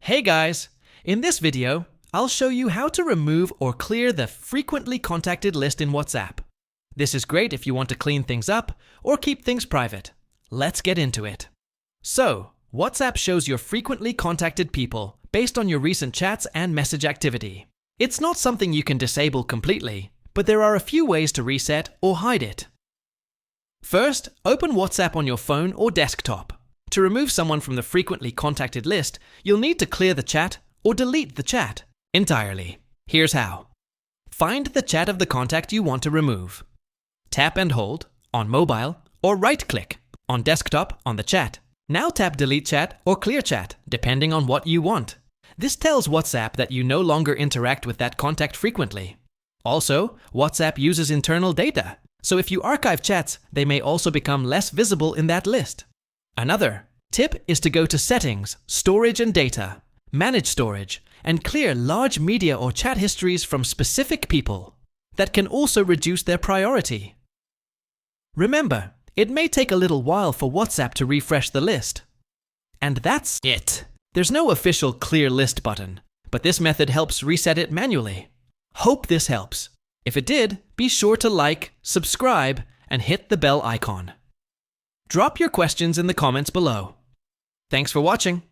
Hey guys! In this video, I'll show you how to remove or clear the frequently contacted list in WhatsApp. This is great if you want to clean things up or keep things private. Let's get into it. So, WhatsApp shows your frequently contacted people based on your recent chats and message activity. It's not something you can disable completely, but there are a few ways to reset or hide it. First, open WhatsApp on your phone or desktop. To remove someone from the frequently contacted list, you'll need to clear the chat or delete the chat entirely. Here's how. Find the chat of the contact you want to remove. Tap and hold on mobile or right-click on desktop on the chat. Now tap Delete Chat or Clear Chat, depending on what you want. This tells WhatsApp that you no longer interact with that contact frequently. Also, WhatsApp uses internal data, so if you archive chats, they may also become less visible in that list. Another tip is to go to Settings, Storage and Data, Manage Storage, and clear large media or chat histories from specific people. That can also reduce their priority. Remember, it may take a little while for WhatsApp to refresh the list. And that's it. There's no official Clear List button, but this method helps reset it manually. Hope this helps. If it did, be sure to like, subscribe, and hit the bell icon. Drop your questions in the comments below. Thanks for watching.